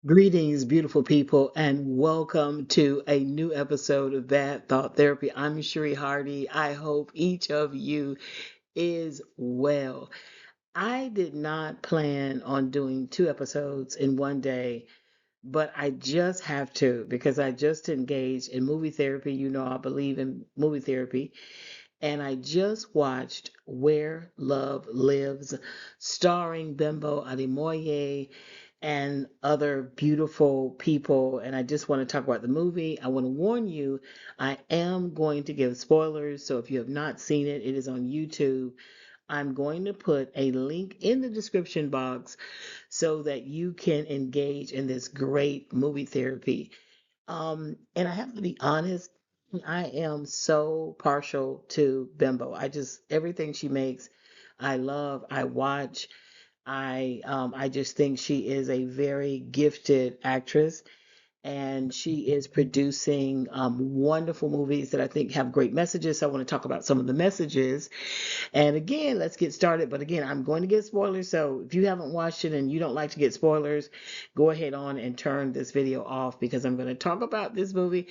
Greetings, beautiful people, and welcome to a new episode of Bad Thought Therapy. I'm Sheree Hardy. I hope each of you is well. I did not plan on doing two episodes in one day, but I just have to because I just engaged in movie therapy. You know, I believe in movie therapy, and I just watched Where Love Lives, starring Bimbo Ademoye and other beautiful people. And I just want to talk about the movie. I want to warn you, I am going to give spoilers. So if you have not seen it, it is on YouTube. I'm going to put a link in the description box so that you can engage in this great movie therapy. And I have to be honest, I am so partial to Bimbo. Everything she makes, I love, I watch. I just think she is a very gifted actress, and she is producing wonderful movies that I think have great messages. So I want to talk about some of the messages. And again, let's get started. But again, I'm going to get spoilers. So if you haven't watched it and you don't like to get spoilers, go ahead on and turn this video off because I'm going to talk about this movie.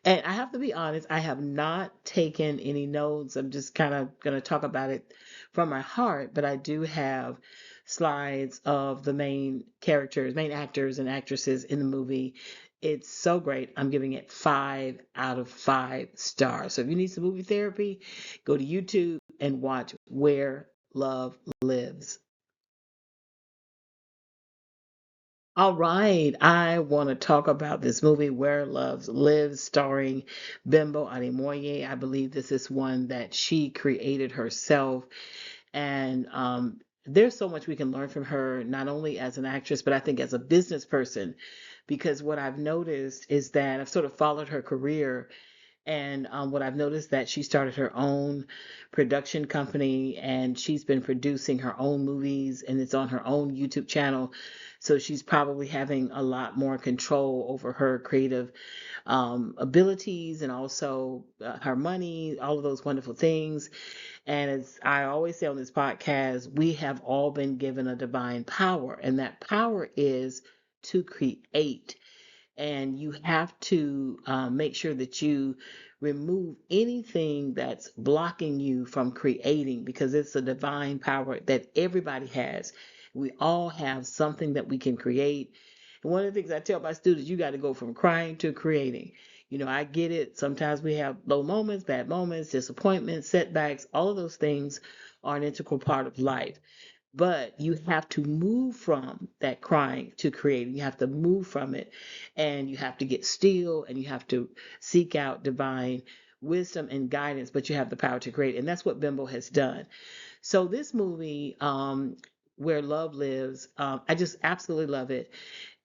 And I have to be honest, I have not taken any notes. I'm just kind of going to talk about it from my heart, but I do have slides of the main characters, main actors and actresses in the movie. It's so great. I'm giving it 5 out of 5 stars. So if you need some movie therapy, go to YouTube and watch Where Love Lives. All right, I want to talk about this movie, Where Love Lives, starring Bimbo Ademoye. I believe this is one that she created herself. And there's so much we can learn from her, not only as an actress, but I think as a business person. Because what I've noticed is that I've sort of followed her career. And what I've noticed that she started her own production company, and she's been producing her own movies, and it's on her own YouTube channel. So she's probably having a lot more control over her creative abilities, and also her money, all of those wonderful things. And as I always say on this podcast, we have all been given a divine power, and that power is to create. And you have to make sure that you remove anything that's blocking you from creating, because it's a divine power that everybody has. We all have something that we can create. And one of the things I tell my students, you got to go from crying to creating. You know, I get it. Sometimes we have low moments, bad moments, disappointments, setbacks. All of those things are an integral part of life. But you have to move from that crying to creating. You have to move from it, and you have to get still, and you have to seek out divine wisdom and guidance, but you have the power to create. And that's what Bimbo has done. So this movie, Where Love Lives, I just absolutely love it.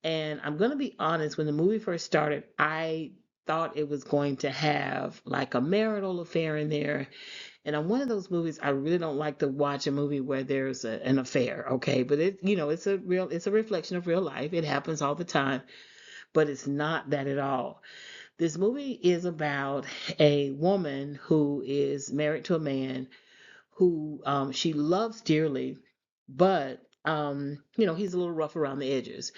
And I'm going to be honest, when the movie first started, I thought it was going to have like a marital affair in there. And on one of those movies, I really don't like to watch a movie where there's an affair, okay? But it's a reflection of real life. It happens all the time, but it's not that at all. This movie is about a woman who is married to a man who she loves dearly, but he's a little rough around the edges.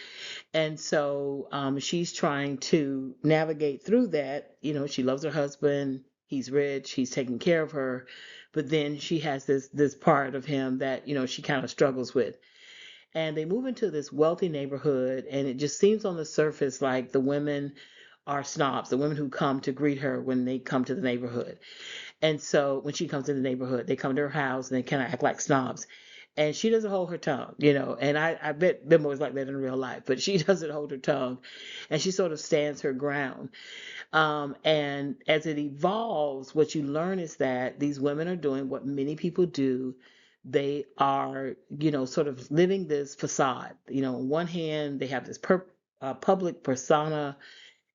And so she's trying to navigate through that. You know, she loves her husband. He's rich. He's taking care of her. But then she has this part of him that, she kind of struggles with. And they move into this wealthy neighborhood, and it just seems on the surface like the women are snobs, the women who come to greet her when they come to the neighborhood. And so when she comes in the neighborhood, they come to her house and they kind of act like snobs. And she doesn't hold her tongue, And I bet Bimbo is like that in real life, but she doesn't hold her tongue, and she sort of stands her ground. And as it evolves, what you learn is that these women are doing what many people do. They are, sort of living this facade. On one hand, they have this public persona,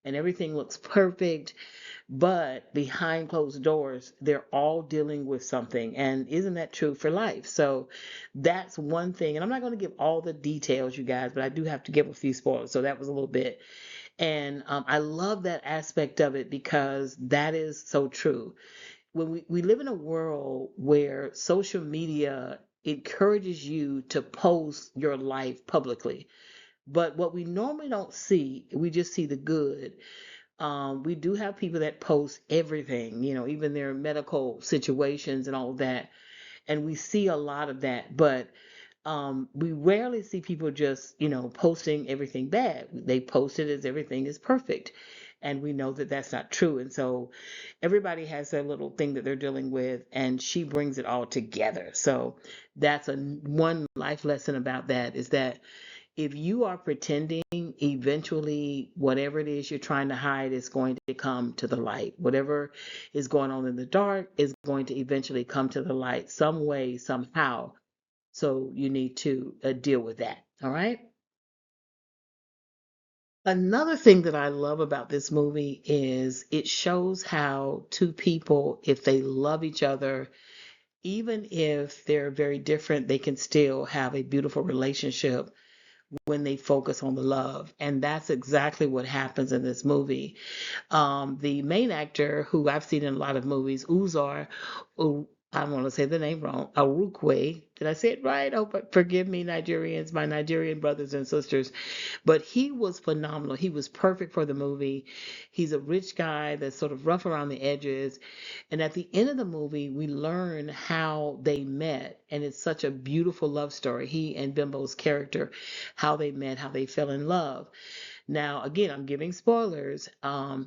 and everything looks perfect, but behind closed doors, they're all dealing with something. And isn't that true for life? So that's one thing. And I'm not going to give all the details, you guys, but I do have to give a few spoilers. So that was a little bit. And I love that aspect of it because that is so true. When we live in a world where social media encourages you to post your life publicly, But what we normally don't see, we just see the good. We do have people that post everything, even their medical situations and all of that. And we see a lot of that. But we rarely see people just, posting everything bad. They post it as everything is perfect. And we know that that's not true. And so everybody has their little thing that they're dealing with, and she brings it all together. So that's one life lesson about that is that if you are pretending, eventually whatever it is you're trying to hide is going to come to the light. Whatever is going on in the dark is going to eventually come to the light some way, somehow. So you need to deal with that. All right. Another thing that I love about this movie is it shows how two people, if they love each other, even if they're very different, they can still have a beautiful relationship when they focus on the love. And that's exactly what happens in this movie. The main actor, who I've seen in a lot of movies, Uzor, I don't want to say the name wrong, Arukwe. Did I say it right? Oh, but forgive me, Nigerians, my Nigerian brothers and sisters. But he was phenomenal. He was perfect for the movie. He's a rich guy that's sort of rough around the edges. And at the end of the movie, we learn how they met. And it's such a beautiful love story. He and Bimbo's character, how they met, how they fell in love. Now, again, I'm giving spoilers.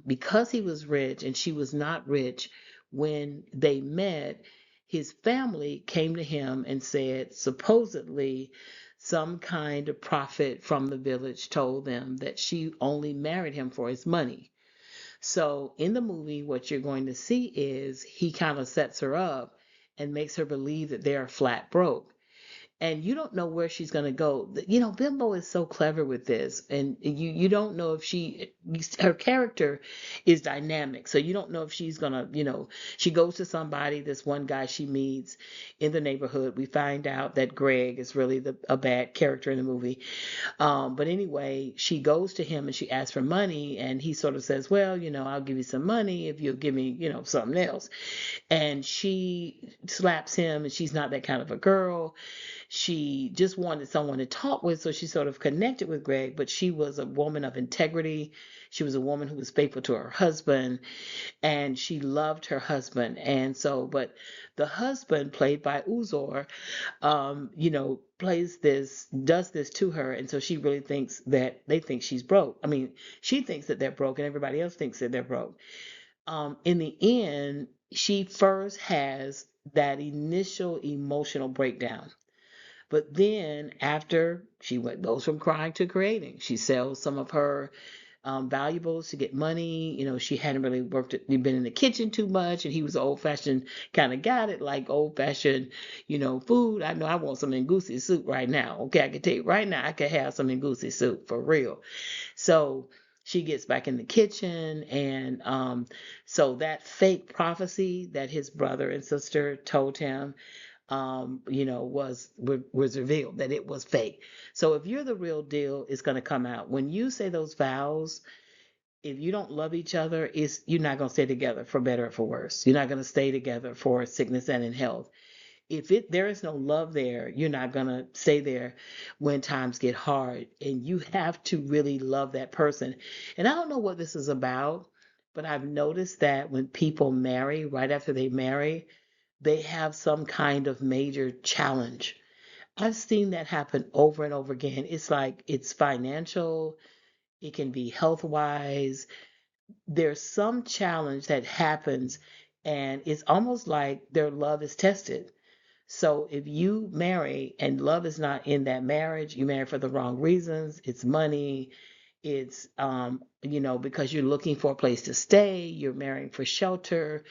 Because he was rich and she was not rich when they met, his family came to him and said, supposedly, some kind of prophet from the village told them that she only married him for his money. So in the movie, what you're going to see is he kind of sets her up and makes her believe that they are flat broke, and you don't know where she's going to go. Bimbo is so clever with this, and you don't know if her character is dynamic. So you don't know if she's going to, she goes to somebody, this one guy she meets in the neighborhood. We find out that Greg is really a bad character in the movie. But anyway, she goes to him and she asks for money, and he sort of says, well, I'll give you some money if you'll give me, something else. And she slaps him, and she's not that kind of a girl. She just wanted someone to talk with, so she sort of connected with Greg, but she was a woman of integrity. She was a woman who was faithful to her husband, and she loved her husband. And so, but the husband, played by Uzor, does this to her. And so she really thinks that they think she's broke. I mean, she thinks that they're broke, and everybody else thinks that they're broke. In the end, she first has that initial emotional breakdown, but then after goes from crying to creating, she sells some of her valuables to get money. She hadn't really been in the kitchen too much, and he was old fashioned kind of guy that like old fashioned, food. I know I want some Ngusi soup right now. Okay, I can tell you right now, I could have some Ngusi soup for real. So she gets back in the kitchen, and so that fake prophecy that his brother and sister told him was revealed that it was fake. So if you're the real deal, it's going to come out. When you say those vows, if you don't love each other, you're not going to stay together for better or for worse. You're not going to stay together for sickness and in health. If there is no love there, you're not going to stay there when times get hard. And you have to really love that person. And I don't know what this is about, but I've noticed that when people marry, right after they marry, they have some kind of major challenge. I've seen that happen over and over again. It's like it's financial, it can be health wise. There's some challenge that happens, and it's almost like their love is tested. So if you marry and love is not in that marriage, you marry for the wrong reasons. It's money. It's because you're looking for a place to stay. You're marrying for shelter.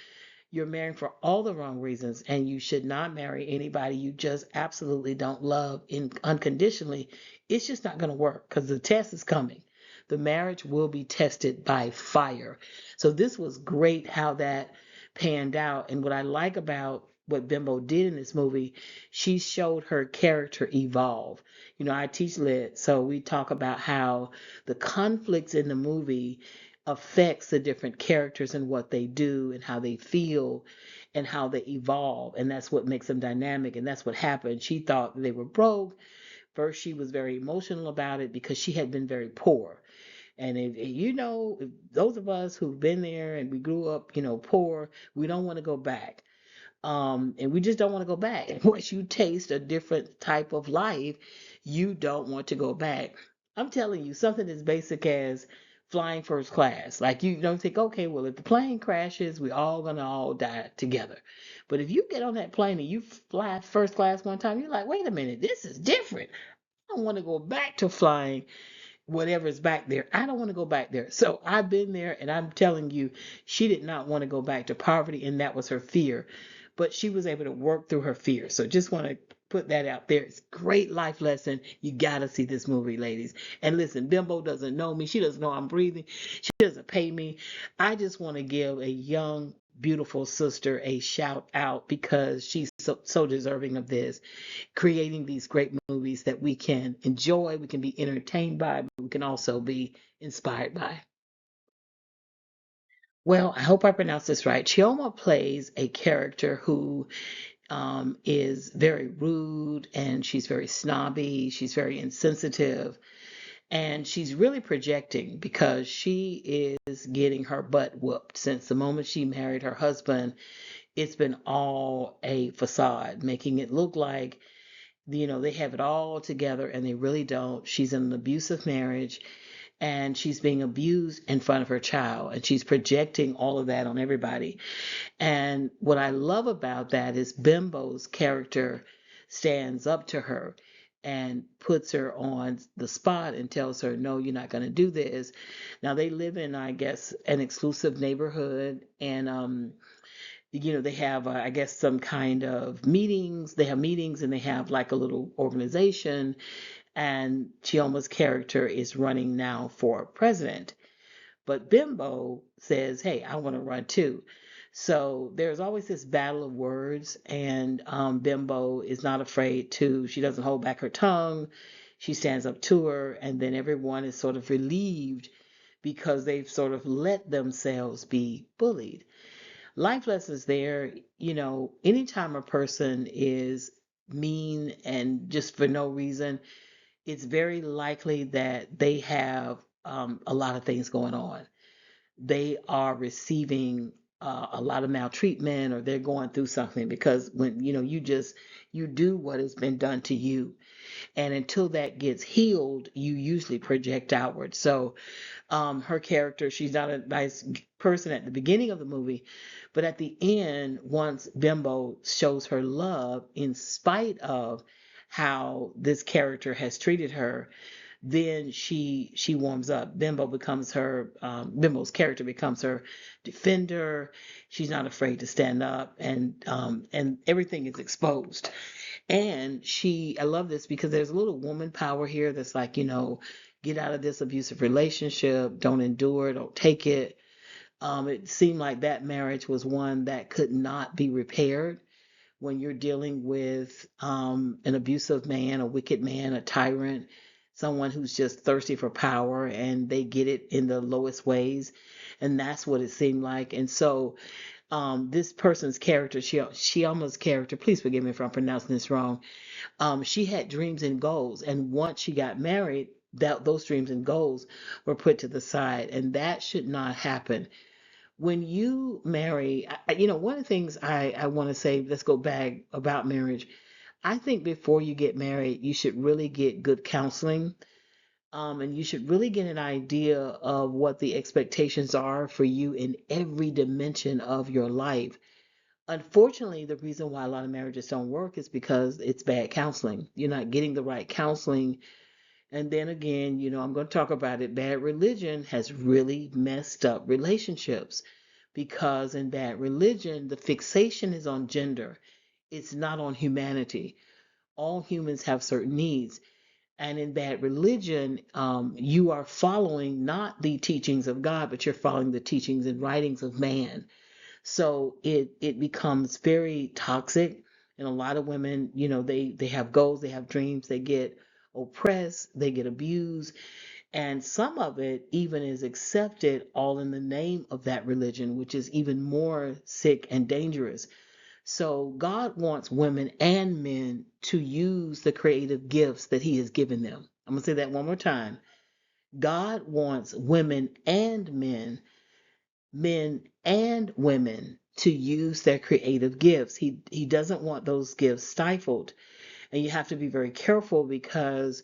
You're marrying for all the wrong reasons, and you should not marry anybody you just absolutely don't love unconditionally. It's just not going to work because the test is coming. The marriage will be tested by fire. So this was great how that panned out. And what I like about what Bimbo did in this movie, she showed her character evolve. I teach lit, so we talk about how the conflicts in the movie affects the different characters and what they do and how they feel and how they evolve. And that's what makes them dynamic. And that's what happened. She thought they were broke first she was very emotional about it because she had been very poor. And if those of us who've been there and we grew up, poor, we don't want to go back. And we just don't want to go back. And once you taste a different type of life, you don't want to go back. I'm telling you, something as basic as flying first class. Like you don't think, okay, well, if the plane crashes, we all gonna all die together. But if you get on that plane and you fly first class one time, you're like, wait a minute, this is different. I don't want to go back to flying whatever's back there. I don't want to go back there. So I've been there, and I'm telling you, she did not want to go back to poverty, and that was her fear. But she was able to work through her fear. So just want to put that out there. It's a great life lesson. You got to see this movie, ladies. And listen, Bimbo doesn't know me. She doesn't know I'm breathing. She doesn't pay me. I just want to give a young, beautiful sister a shout out because she's so deserving of this, creating these great movies that we can enjoy, we can be entertained by, but we can also be inspired by. Well, I hope I pronounced this right. Chioma plays a character who is very rude, and she's very snobby, she's very insensitive, and she's really projecting because she is getting her butt whooped since the moment she married her husband. It's been all a facade, making it look like they have it all together and they really don't. She's in an abusive marriage, and she's being abused in front of her child, and she's projecting all of that on everybody. And what I love about that is Bimbo's character stands up to her and puts her on the spot and tells her, no, you're not going to do this. Now they live in, I guess, an exclusive neighborhood, and they have, I guess, some kind of meetings. They have meetings, and they have like a little organization. And Chioma's character is running now for president. But Bimbo says, hey, I want to run too. So there's always this battle of words, and Bimbo is not afraid to, she doesn't hold back her tongue. She stands up to her, and then everyone is sort of relieved because they've sort of let themselves be bullied. Life lessons there, anytime a person is mean and just for no reason, it's very likely that they have a lot of things going on. They are receiving a lot of maltreatment, or they're going through something, because when you do what has been done to you, and until that gets healed, you usually project outward. So her character, she's not a nice person at the beginning of the movie, but at the end, once Bimbo shows her love in spite of how this character has treated her, then she warms up. Bimbo's character becomes her defender. She's not afraid to stand up, and everything is exposed. And I love this because there's a little woman power here that's like, get out of this abusive relationship, don't endure, don't take it. It seemed like that marriage was one that could not be repaired when you're dealing with an abusive man, a wicked man, a tyrant, someone who's just thirsty for power, and they get it in the lowest ways. And that's what it seemed like. And so this person's character, she almost character, please forgive me if I'm pronouncing this wrong. She had dreams and goals, and once she got married, that those dreams and goals were put to the side, and that should not happen when you marry. One of the things I want to say, let's go back about marriage. I think before you get married, you should really get good counseling. And you should really get an idea of what the expectations are for you in every dimension of your life. Unfortunately, the reason why a lot of marriages don't work is because it's bad counseling. You're not getting the right counseling. And then again, I'm going to talk about it. Bad religion has really messed up relationships, because in bad religion, the fixation is on gender, it's not on humanity. All humans have certain needs. And in bad religion, you are following not the teachings of God, but you're following the teachings and writings of man. So it becomes very toxic. And a lot of women, they have goals, they have dreams, they get oppressed, they get abused, and some of it even is accepted all in the name of that religion, which is even more sick and dangerous. So God wants women and men to use the creative gifts that He has given them. I'm going to say that one more time. God wants women and men and women to use their creative gifts. He doesn't want those gifts stifled. And you have to be very careful because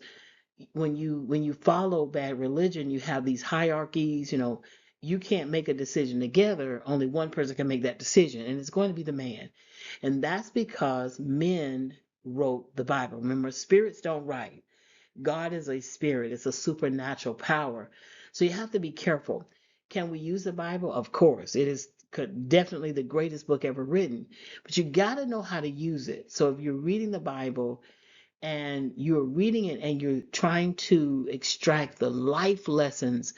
when you follow bad religion, you have these hierarchies, you can't make a decision together. Only one person can make that decision, and it's going to be the man. And that's because men wrote the Bible. Remember, spirits don't write. God is a spirit, it's a supernatural power. So you have to be careful. Can we use the Bible? Of course. It is definitely the greatest book ever written, but you got to know how to use it. So if you're reading the Bible and you're reading it and you're trying to extract the life lessons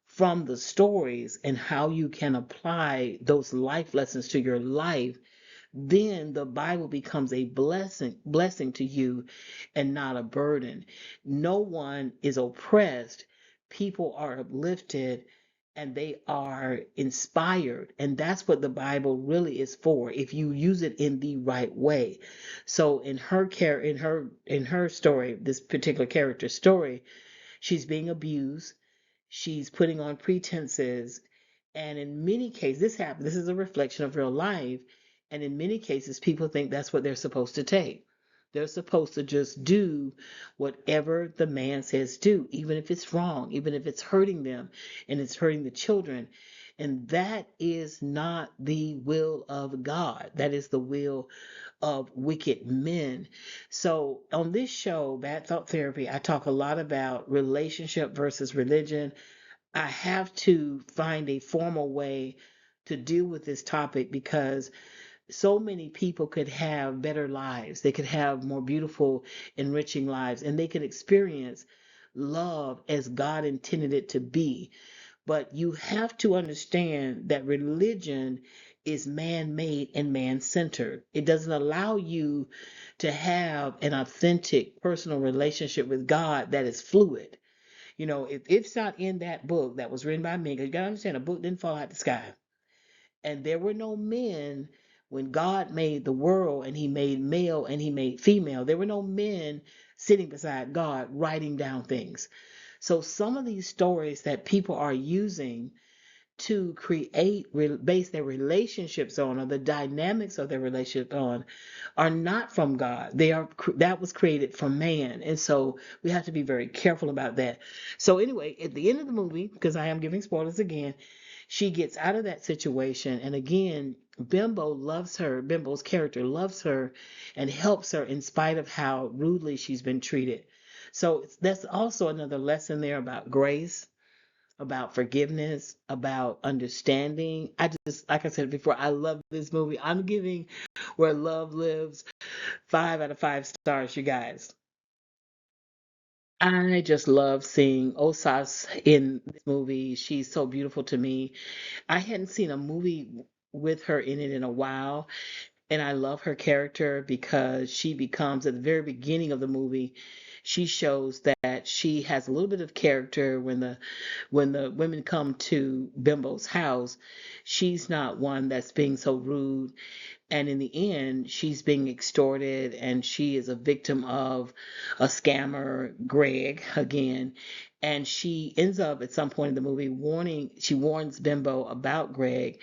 from the stories and how you can apply those life lessons to your life, then the Bible becomes a blessing to you and not a burden. No one is oppressed. People are uplifted and they are inspired. And that's what the Bible really is for if you use it in the right way. So in her story, this particular character story, she's being abused, she's putting on pretenses, and in many cases, this happens. This is a reflection of real life. And in many cases, people think that's what they're supposed to take. They're supposed to just do whatever the man says do, even if it's wrong, even if it's hurting them and it's hurting the children. And that is not the will of God. That is the will of wicked men. So on this show, Bad Thought Therapy, I talk a lot about relationship versus religion. I have to find a formal way to deal with this topic because so many people could have better lives. They could have more beautiful, enriching lives, and they could experience love as God intended it to be. But you have to understand that religion is man made and man centered. It doesn't allow you to have an authentic personal relationship with God that is fluid. If it's not in that book that was written by men, because you got to understand, a book didn't fall out the sky. And there were no men when God made the world and He made male and He made female. There were no men sitting beside God writing down things. So some of these stories that people are using to base their relationships on, or the dynamics of their relationship on, are not from God. That was created from man. And so we have to be very careful about that. So anyway, at the end of the movie, because I am giving spoilers again, she gets out of that situation, and again, Bimbo's character loves her and helps her in spite of how rudely she's been treated. So that's also another lesson there about grace, about forgiveness, about understanding. I just, like I said before, I love this movie. I'm giving Where Love Lives 5 out of 5 stars, you guys. I just love seeing Osas in this movie. She's so beautiful to me. I hadn't seen a movie with her in it in a while, and I love her character because she becomes, at the very beginning of the movie, she shows that she has a little bit of character when the women come to Bimbo's house. She's not one that's being so rude, and in the end she's being extorted and she is a victim of a scammer, Greg, again. And she ends up at some point in the movie she warns Bimbo about Greg,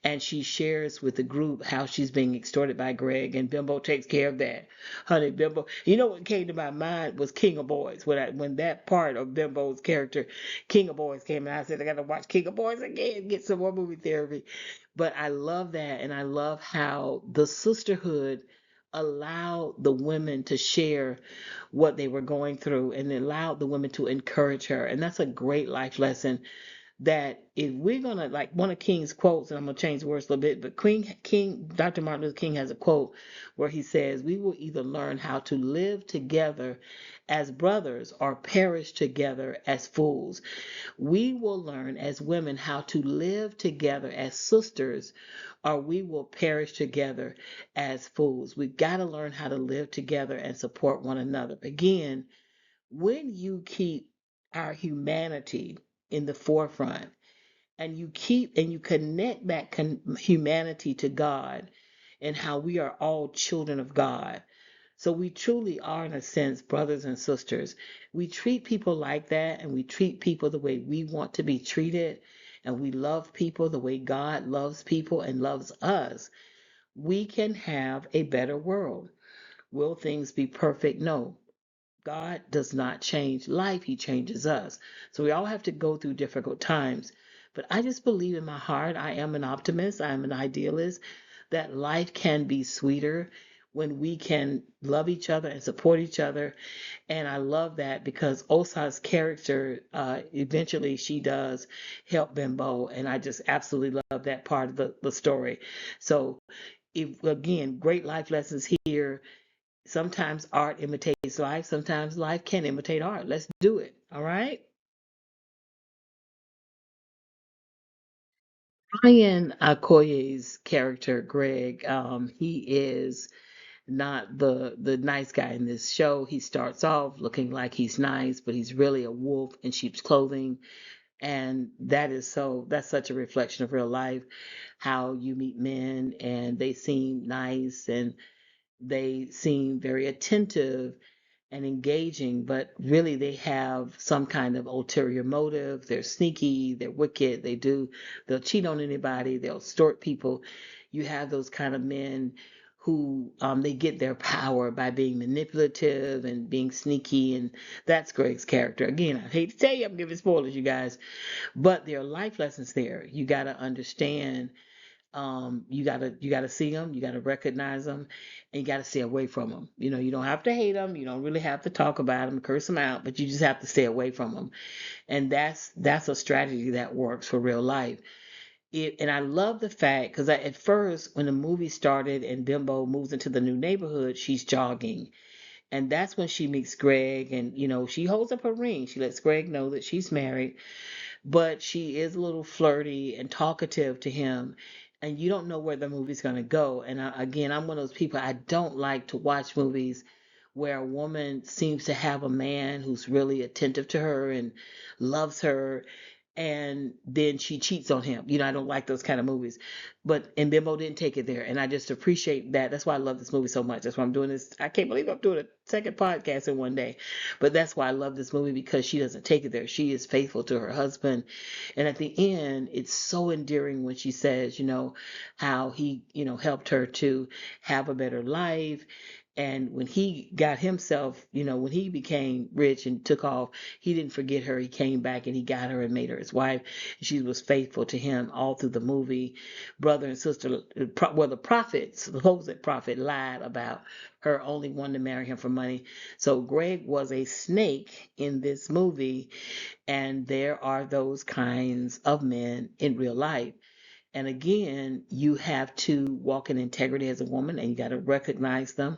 and she shares with the group how she's being extorted by Greg, and Bimbo takes care of that. Honey, Bimbo, what came to my mind was King of Boys. When that part of Bimbo's character, King of Boys, came, and I said I gotta watch King of Boys again, get some more movie therapy. But I love that, and I love how the sisterhood allowed the women to share what they were going through and allowed the women to encourage her. And that's a great life lesson, that if we're gonna, like one of King's quotes, and I'm gonna change the words a little bit, but Dr. Martin Luther King has a quote where he says, "We will either learn how to live together as brothers or perish together as fools." We will learn as women how to live together as sisters, or we will perish together as fools. We've got to learn how to live together and support one another. Again, when you keep our humanity in the forefront and you connect that humanity to God, and how we are all children of God. So we truly are, in a sense, brothers and sisters. We treat people like that, and we treat people the way we want to be treated, and we love people the way God loves people and loves us. We can have a better world. Will things be perfect? No. God does not change life, He changes us. So we all have to go through difficult times. But I just believe in my heart, I am an optimist, I am an idealist, that life can be sweeter when we can love each other and support each other. And I love that because Osa's character, eventually she does help Bimbo. And I just absolutely love that part of the story. So, if, again, great life lessons here. Sometimes art imitates life. Sometimes life can imitate art. Let's do it. All right. Ryan Okoye's character, Greg, he is not the nice guy in this show. He starts off looking like he's nice, but he's really a wolf in sheep's clothing. And that's such a reflection of real life, how you meet men and they seem nice and they seem very attentive and engaging, but really they have some kind of ulterior motive. They're sneaky, they're wicked, they'll cheat on anybody, they'll extort people. You have those kind of men who they get their power by being manipulative and being sneaky, and that's Greg's character. Again, I hate to tell you, I'm giving spoilers, you guys, but there are life lessons there. You got to understand, you gotta see them, you gotta recognize them, and you gotta stay away from them. You don't have to hate them, you don't really have to talk about them, curse them out, but you just have to stay away from them. And that's a strategy that works for real life. And I love the fact because at first when the movie started and Bimbo moves into the new neighborhood, she's jogging, and that's when she meets Greg, and she holds up her ring. She lets Greg know that she's married, but she is a little flirty and talkative to him, and you don't know where the movie's going to go. And again, I'm one of those people, I don't like to watch movies where a woman seems to have a man who's really attentive to her and loves her, and then she cheats on him. I don't like those kind of movies. But and Bimbo didn't take it there, and I just appreciate that. That's why I love this movie so much. That's why I'm doing this. I can't believe I'm doing a second podcast in one day. But that's why I love this movie, because she doesn't take it there. She is faithful to her husband. And at the end, it's so endearing when she says, how he, helped her to have a better life. And when he got himself, when he became rich and took off, he didn't forget her. He came back and he got her and made her his wife. She was faithful to him all through the movie. Brother and sister, well, the prophet, supposed prophet, lied about her only wanting to marry him for money. So Greg was a snake in this movie, and there are those kinds of men in real life. And again, you have to walk in integrity as a woman, and you got to recognize them.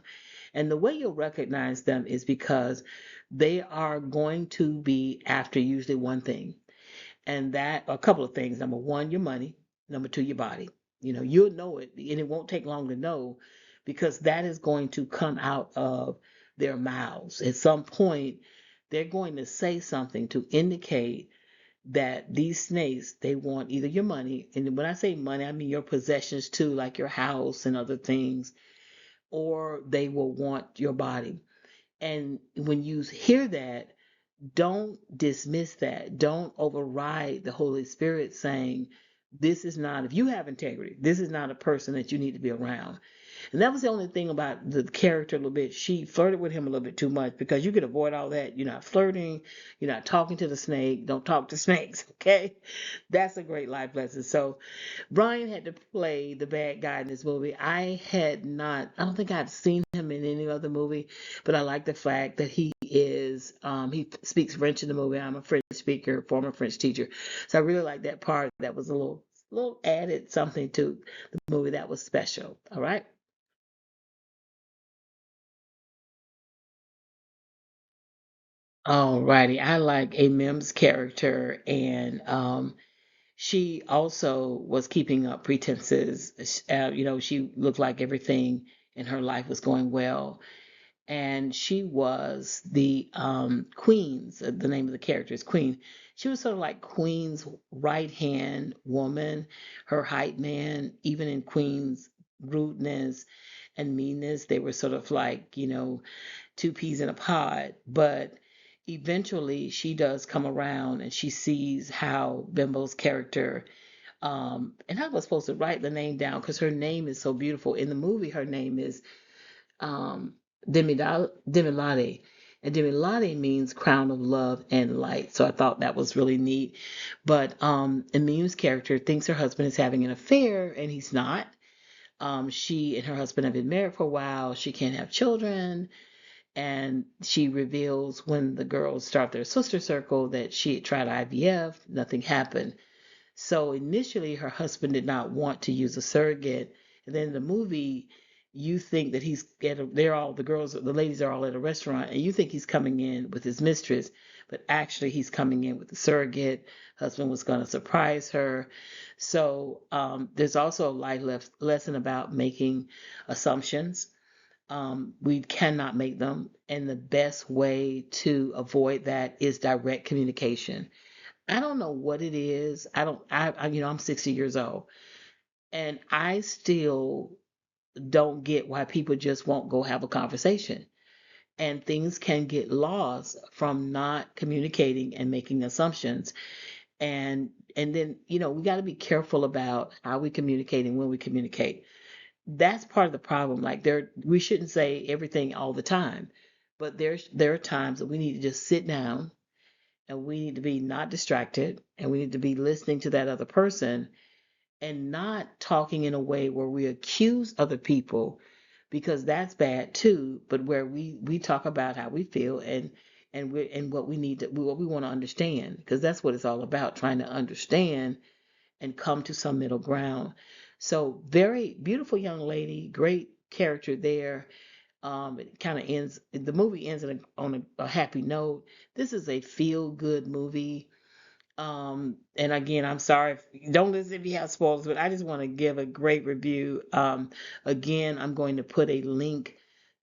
And the way you'll recognize them is because they are going to be after usually one thing, and that a couple of things. Number one, your money. Number two, your body. You'll know it, and it won't take long to know, because that is going to come out of their mouths. At some point, they're going to say something to indicate that these snakes, they want either your money, and when I say money, I mean your possessions too, like your house and other things, or they will want your body. And when you hear that, don't dismiss that. Don't override the Holy Spirit saying, this is not, if you have integrity, this is not a person that you need to be around. And that was the only thing about the character a little bit. She flirted with him a little bit too much, because you could avoid all that. You're not flirting, you're not talking to the snake. Don't talk to snakes, okay? That's a great life lesson. So Brian had to play the bad guy in this movie. I don't think I'd seen him in any other movie, but I like the fact that he speaks French in the movie. I'm a French speaker, former French teacher. So I really like that part. That was a little added something to the movie that was special. All right. All righty. I like a Mims character, and she also was keeping up pretenses. She looked like everything in her life was going well, and she was the Queen's. The name of the character is Queen. She was sort of like Queen's right hand woman, her hype man, even in Queen's rudeness and meanness. They were sort of like, two peas in a pod. But eventually she does come around and she sees how Bimbo's character, and I was supposed to write the name down because her name is so beautiful. In the movie, her name is um, Demilade. And Demilade means crown of love and light. So I thought that was really neat. But Emine's character thinks her husband is having an affair, and he's not. She and her husband have been married for a while. She can't have children. And she reveals when the girls start their sister circle that she had tried IVF, nothing happened. So initially, her husband did not want to use a surrogate. And then in the movie, you think that they're all, the ladies are all at a restaurant, and you think he's coming in with his mistress, but actually he's coming in with the surrogate. Husband was going to surprise her. So there's also a lesson about making assumptions. We cannot make them, and the best way to avoid that is direct communication. I don't know what it is. I don't, I'm 60 years old and I still don't get why people just won't go have a conversation. And things can get lost from not communicating and making assumptions. And then, we got to be careful about how we communicate and when we communicate. That's part of the problem. Like we shouldn't say everything all the time, but there are times that we need to just sit down and we need to be not distracted and we need to be listening to that other person and not talking in a way where we accuse other people, because that's bad too, but where we talk about how we feel and what we need to what we want to understand, because that's what it's all about, trying to understand and come to some middle ground. So very beautiful young lady, great character there. It kind of ends, the movie ends on a happy note. This is a feel good movie. And again, I'm sorry if don't listen if you have spoilers, but I just want to give a great review. Again, I'm going to put a link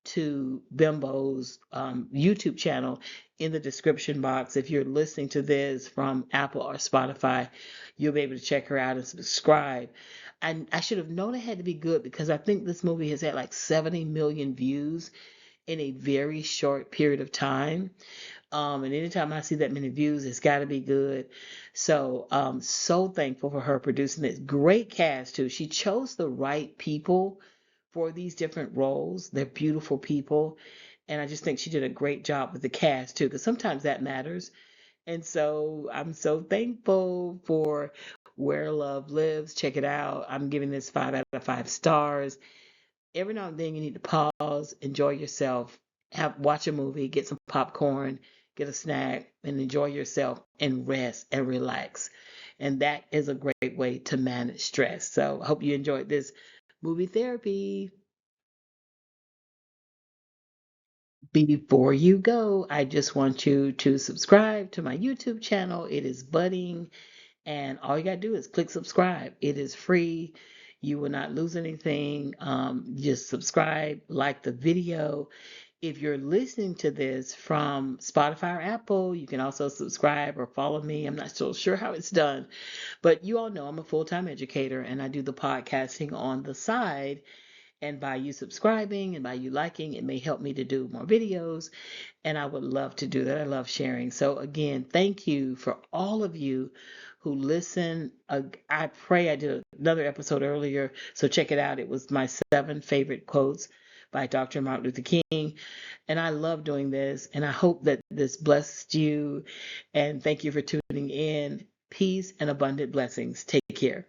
to Bimbo's YouTube channel in the description box. If you're listening to this from Apple or Spotify, you'll be able to check her out and subscribe. And I should have known it had to be good because I think this movie has had like 70 million views in a very short period of time. And anytime I see that many views, it's got to be good. So, so thankful for her producing this. Great cast too. She chose the right people for these different roles. They're beautiful people, and I just think she did a great job with the cast too, because sometimes that matters. And so, I'm so thankful for Where Love Lives. Check it out. I'm giving this 5 out of 5 stars. Every now and then you need to pause, enjoy yourself, watch a movie, get some popcorn, get a snack, and enjoy yourself and rest and relax. And that is a great way to manage stress. So I hope you enjoyed this movie therapy. Before you go, I just want you to subscribe to my YouTube channel. It is budding, and all you got to do is click subscribe. It is free. You will not lose anything. Just subscribe, like the video. If you're listening to this from Spotify or Apple, you can also subscribe or follow me. I'm not so sure how it's done, but you all know I'm a full-time educator and I do the podcasting on the side. And by you subscribing and by you liking, it may help me to do more videos. And I would love to do that. I love sharing. So, again, thank you for all of you who listen. I pray I did another episode earlier. So, check it out. It was my 7 favorite quotes by Dr. Martin Luther King. And I love doing this. And I hope that this blessed you. And thank you for tuning in. Peace and abundant blessings. Take care.